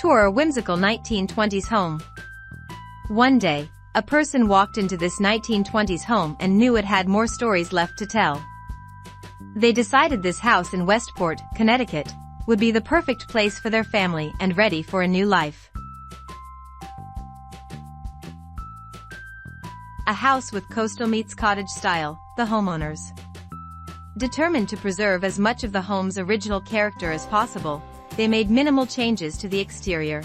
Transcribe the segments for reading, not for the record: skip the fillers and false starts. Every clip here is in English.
tour a whimsical 1920s home. One day, a person walked into this 1920s home and knew it had more stories left to tell. They decided this house in Westport, Connecticut, would be the perfect place for their family and ready for a new life. A house with Coastal-Meets-Cottage style, the homeowners. Determined to preserve as much of the home's original character as possible, they made minimal changes to the exterior.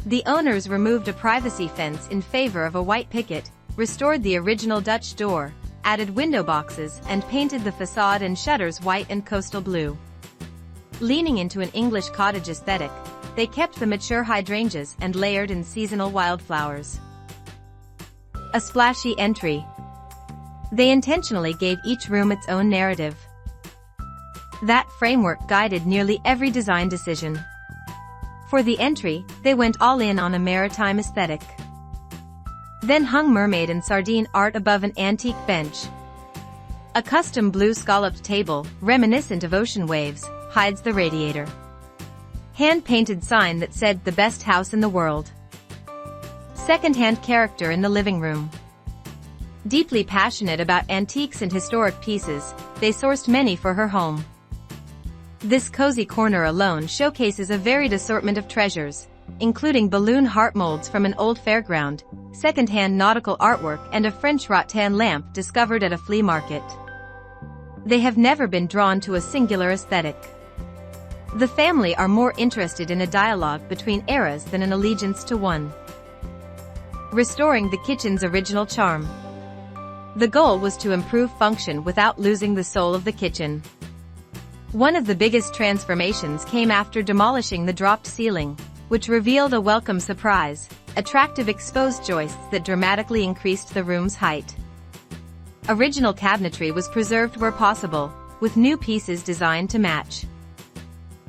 The owners removed a privacy fence in favor of a white picket, restored the original Dutch door, added window boxes, and painted the facade and shutters white and coastal blue. Leaning into an English cottage aesthetic, they kept the mature hydrangeas and layered in seasonal wildflowers. A splashy entry. They intentionally gave each room its own narrative. That framework guided nearly every design decision. For the entry, they went all in on a maritime aesthetic. Then hung mermaid and sardine art above an antique bench. A custom blue scalloped table, reminiscent of ocean waves, hides the radiator. Hand-painted sign that said "the best house in the world." Second-hand character in the living room. Deeply passionate about antiques and historic pieces, they sourced many for her home. This cozy corner alone showcases a varied assortment of treasures, including balloon heart molds from an old fairground, second-hand nautical artwork and a French rattan lamp discovered at a flea market. They have never been drawn to a singular aesthetic. The family are more interested in a dialogue between eras than an allegiance to one. Restoring the kitchen's original charm. The goal was to improve function without losing the soul of the kitchen. One of the biggest transformations came after demolishing the dropped ceiling, which revealed a welcome surprise: attractive exposed joists that dramatically increased the room's height. Original cabinetry was preserved where possible, with new pieces designed to match.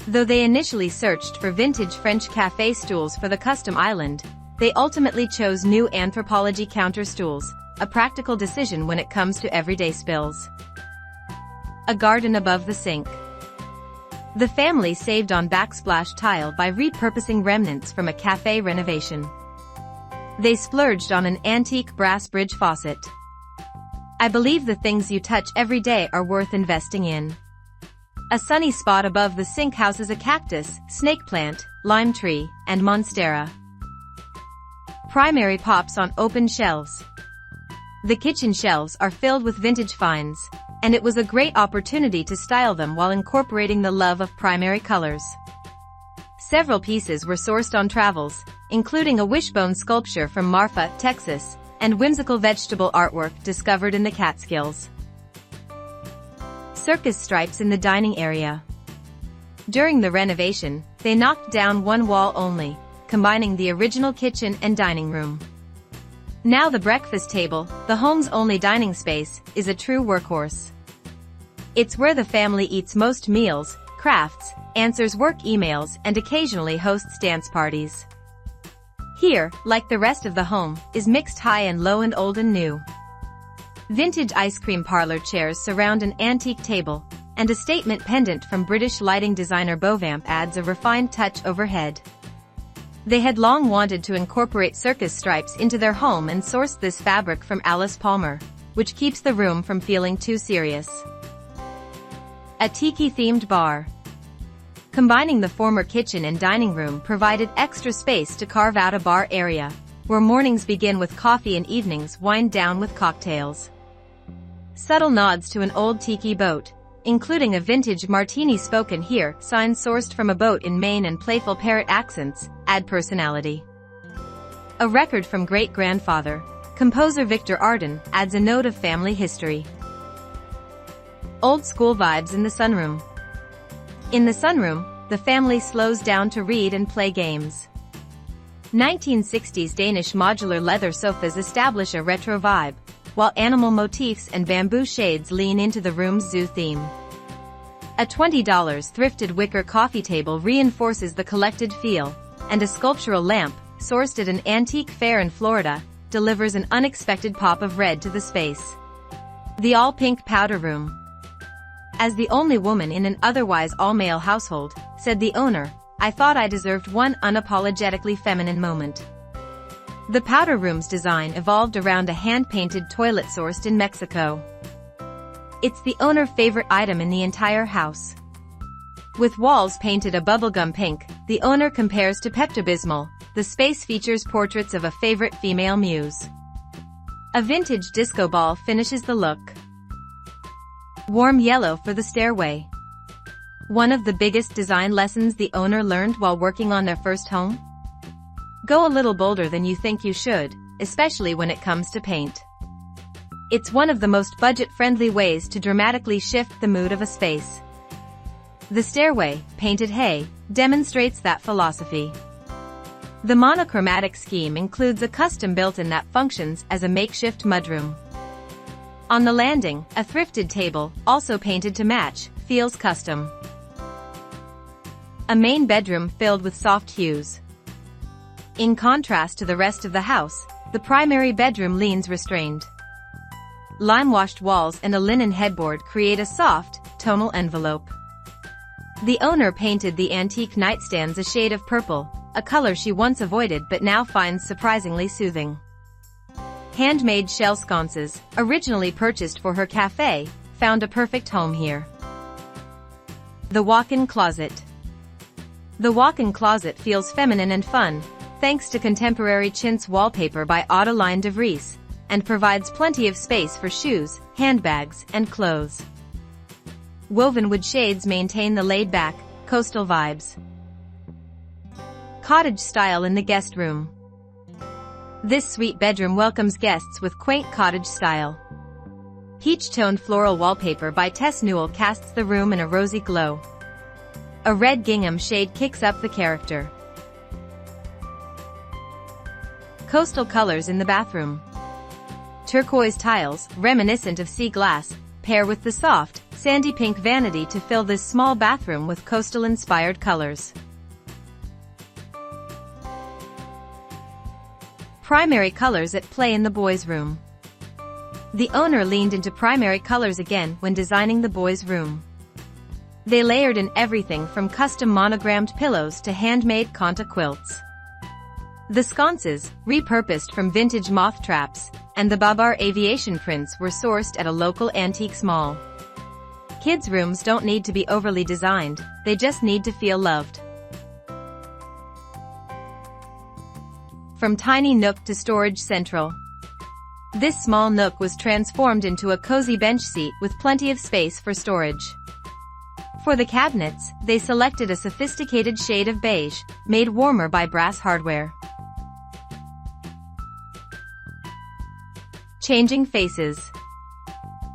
Though they initially searched for vintage French café stools for the custom island, they ultimately chose new Anthropologie counter stools, a practical decision when it comes to everyday spills. A garden above the sink. The family saved on backsplash tile by repurposing remnants from a cafe renovation. They splurged on an antique brass bridge faucet. I believe the things you touch every day are worth investing in. A sunny spot above the sink houses a cactus, snake plant, lime tree, and monstera. Primary pops on open shelves. The kitchen shelves are filled with vintage finds, and it was a great opportunity to style them while incorporating the love of primary colors. Several pieces were sourced on travels, including a wishbone sculpture from Marfa, Texas, and whimsical vegetable artwork discovered in the Catskills. Circus stripes in the dining area. During the renovation, they knocked down one wall only, combining the original kitchen and dining room. Now the breakfast table, the home's only dining space, is a true workhorse. It's where the family eats most meals, crafts, answers work emails, and occasionally hosts dance parties. Here, like the rest of the home, is mixed high and low and old and new. Vintage ice cream parlor chairs surround an antique table, and a statement pendant from British lighting designer Bovamp adds a refined touch overhead. They had long wanted to incorporate circus stripes into their home and sourced this fabric from Alice Palmer, which keeps the room from feeling too serious. A tiki-themed bar. Combining the former kitchen and dining room provided extra space to carve out a bar area, where mornings begin with coffee and evenings wind down with cocktails. Subtle nods to an old tiki boat, including a vintage martini spoken here sign sourced from a boat in Maine and playful parrot accents, add personality. A record from great-grandfather, composer Victor Arden, adds a note of family history. Old-school vibes in the sunroom. In the sunroom, the family slows down to read and play games. 1960s Danish modular leather sofas establish a retro vibe, while animal motifs and bamboo shades lean into the room's zoo theme. A $20 thrifted wicker coffee table reinforces the collected feel, and a sculptural lamp, sourced at an antique fair in Florida, delivers an unexpected pop of red to the space. The all-pink powder room. As the only woman in an otherwise all-male household, said the owner, I thought I deserved one unapologetically feminine moment. The powder room's design evolved around a hand-painted toilet sourced in Mexico. It's the owner's favorite item in the entire house. With walls painted a bubblegum pink, the owner compares to Pepto-Bismol. The space features portraits of a favorite female muse. A vintage disco ball finishes the look. Warm yellow for the stairway. One of the biggest design lessons the owner learned while working on their first home? Go a little bolder than you think you should, especially when it comes to paint. It's one of the most budget-friendly ways to dramatically shift the mood of a space. The stairway, painted hay, demonstrates that philosophy. The monochromatic scheme includes a custom built-in that functions as a makeshift mudroom. On the landing, a thrifted table, also painted to match, feels custom. A main bedroom filled with soft hues. In contrast to the rest of the house, the primary bedroom leans restrained. Lime-washed walls and a linen headboard create a soft, tonal envelope. The owner painted the antique nightstands a shade of purple, a color she once avoided but now finds surprisingly soothing. Handmade shell sconces, originally purchased for her cafe, found a perfect home here. The walk-in closet. The walk-in closet feels feminine and fun, thanks to contemporary chintz wallpaper by Adeline de Vries, and provides plenty of space for shoes, handbags, and clothes. Woven wood shades maintain the laid-back, coastal vibes. Cottage style in the guest room. This suite bedroom welcomes guests with quaint cottage style. Peach-toned floral wallpaper by Tess Newell casts the room in a rosy glow. A red gingham shade kicks up the character. Coastal colors in the bathroom. Turquoise tiles, reminiscent of sea glass, pair with the soft, sandy pink vanity to fill this small bathroom with coastal-inspired colors. Primary colors at play in the boys' room. The owner leaned into primary colors again when designing the boys' room. They layered in everything from custom monogrammed pillows to handmade Conta quilts. The sconces, repurposed from vintage moth traps, and the Babar aviation prints were sourced at a local antiques mall. Kids' rooms don't need to be overly designed, they just need to feel loved. From tiny nook to storage central. This small nook was transformed into a cozy bench seat with plenty of space for storage. For the cabinets, they selected a sophisticated shade of beige, made warmer by brass hardware. Changing faces.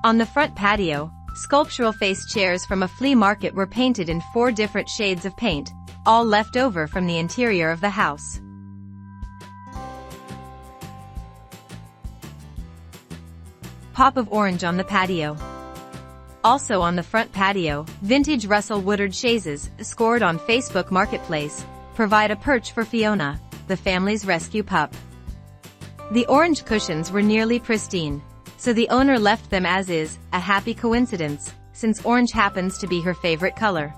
On the front patio, sculptural face chairs from a flea market were painted in 4 different shades of paint, all left over from the interior of the house. Pop of orange on the patio. Also on the front patio, vintage Russell Woodard chaises, scored on Facebook Marketplace, provide a perch for Fiona, the family's rescue pup. The orange cushions were nearly pristine, so the owner left them as is, a happy coincidence, since orange happens to be her favorite color.